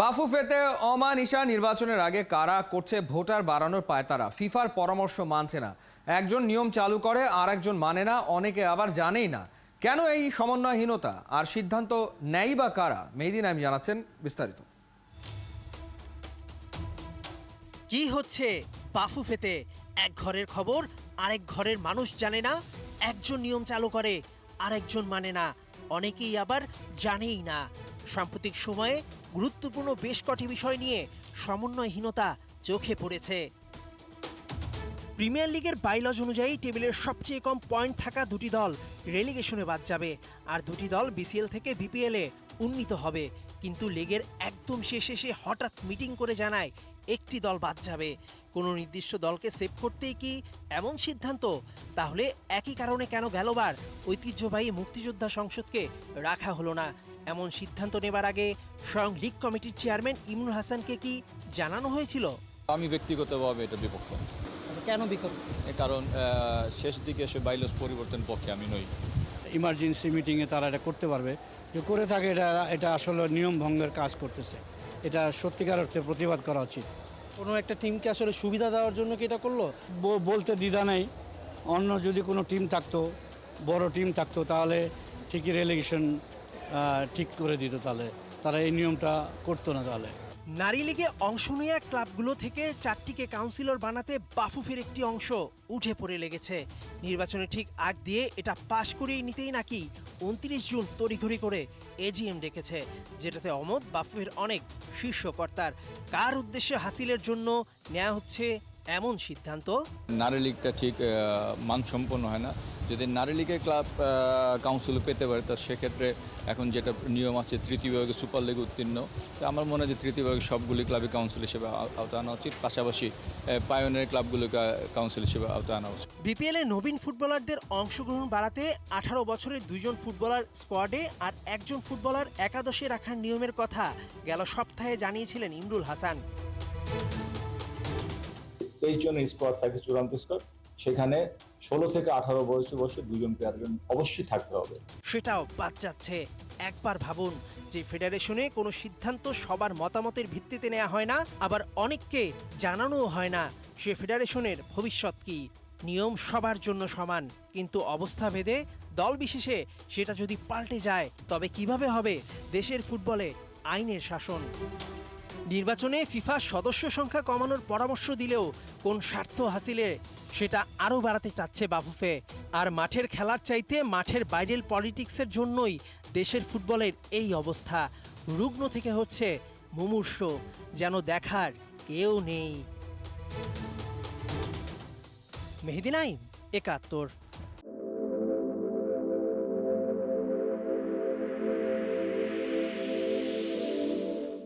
বাফুফেতে অমানিশা নির্বাচনের আগে কারা করছে ভোটার বাড়ানোর পায়তারা। ফিফার পরামর্শ মানছে না, একজন নিয়ম চালু করে আর একজন মানে না, অনেকে আবার জানেই না। কেন এই সমন্বয়হীনতা আর সিদ্ধান্ত নেই বা কারা? মেহেদী নাইম জানাচ্ছেন বিস্তারিত। কি হচ্ছে বাফুফেতে? এক ঘরের খবর আরেক ঘরের মানুষ জানে না, একজন নিয়ম চালু করে আরেকজন মানে না, অনেকেই আবার জানেই না। সাম্প্রতিক সময়ে গুরুত্বপূর্ণ বেশ কটি বিষয় নিয়ে সমন্বয়হীনতা চোখে পড়েছে। প্রিমিয়ার লিগের বাইলজ অনুযায়ী টেবিলের সবচেয়ে কম পয়েন্ট থাকা দুটি দল রেলিগেশনে বাদ যাবে, আর দুটি দল বিসিএল থেকে বিপিএলে উন্নীত হবে। কিন্তু লিগের একদম শেষে হঠাৎ মিটিং করে জানায় একটি দল বাদ যাবে। কোনো নির্দিষ্ট দলকে সেভ করতেই কি এমন সিদ্ধান্ত? তাহলে একই কারণে কেন গেলবার ঐতিহ্যবাহী মুক্তিযোদ্ধা সংসদকে রাখা হলো না? এমন সিদ্ধান্ত নেবার আগে স্বয়ং লীগ কমিটির চেয়ারম্যান ইমরুল হাসানকে কি জানানো হয়েছিল? আমি ব্যক্তিগতভাবে এটা বিপক্ষে। কেন বিকল্প? কারণ শেষ দিকে এসে বাইলস পরিবর্তন পক্ষে আমি নই। ইমার্জেন্সি মিটিংয়ে তারা এটা করতে পারবে, যে করে থাকে এটা আসলে নিয়ম ভঙ্গের কাজ করতেছে। এটা সত্যিকার অর্থে প্রতিবাদ করা উচিত। কোনো একটা টিমকে আসলে সুবিধা দেওয়ার জন্য কি এটা করলো? বলতে দ্বিধা নেই, অন্য যদি কোনো টিম থাকতো, বড় টিম থাকতো, তাহলে ঠিকই রেলিগেশন ঠিক করে দিত, তাহলে তারা এই নিয়মটা করতো না। তাহলে নারী লীগে অংশ নেওয়া ক্লাবগুলো থেকে 4টিকে কাউন্সিলর বানাতে বাফুফের একটি অংশ উঠে পড়ে লেগেছে। নির্বাচনের ঠিক আগ দিয়ে এটা পাশ করিয়ে নিতেই নাকি 29 জুন তড়িঘড়ি করে এজিএম ডেকেছে, যেটাতে অমত বাফুফের অনেক শীর্ষ কর্তার। কার উদ্দেশ্যে হাসিলের জন্য নেওয়া হচ্ছে এমন সিদ্ধান্ত? নারী লীগটা ঠিক মানসম্পন্ন হয় না। যদি নারী লীগের ক্লাব কাউন্সিল পেতে পারে, তা সেক্ষেত্রে এখন যেটা নিয়ম আছে তৃতীয় বিভাগে সুপার লিগ উত্তীর্ণ, তো আমার মনে হয় যে তৃতীয় বিভাগে সবগুলি ক্লাবে কাউন্সিল হিসেবে আওতা আনা উচিত, পাশাপাশি পায়োনিয়ার ক্লাবগুলোকে কাউন্সিল হিসেবে আওতা আনা উচিত। বিপিএলে নবীন ফুটবলারদের অংশগ্রহণ বাড়াতে 18 বছরের 2 জন ফুটবলার স্কোয়াডে আর একজন ফুটবলার একাদশে রাখার নিয়মের কথা গেল সপ্তাহে জানিয়েছিলেন ইমরুল হাসান। 23 জনের স্কোয়াড থাকে, চূড়ান্ত স্কোয়াড। সেখানে 16 থেকে 18 বয়সে 2 জন প্লেয়ার অবশ্যই থাকতে হবে। সেটাও বাদ যাচ্ছে। একবার ভাবুন, যে ফেডারেশনে কোনো সিদ্ধান্ত সবার মতামতের ভিত্তিতে নেওয়া হয় না, আবার অনেককে জানানোও হয় না, সে ফেডারেশনের ভবিষ্যৎ কি? নিয়ম সবার জন্য সমান, কিন্তু অবস্থা ভেদে দল বিশেষে সেটা যদি পাল্টে যায়, তবে কিভাবে হবে দেশের ফুটবলে আইনের শাসন? নির্বাচনে ফিফা সদস্য সংখ্যা কমানোর পরামর্শ দিলেও কোন স্বার্থ হাসিলে সেটা আরও বাড়াতে চাচ্ছে বাফুফে। আর মাঠের খেলার চাইতে মাঠের বাইরের পলিটিক্সের জন্যই দেশের ফুটবলের এই অবস্থা। রুগ্ন থেকে হচ্ছে মুমূর্ষ, যেন দেখার কেউ নেই। মেহেদী নাইম, 71।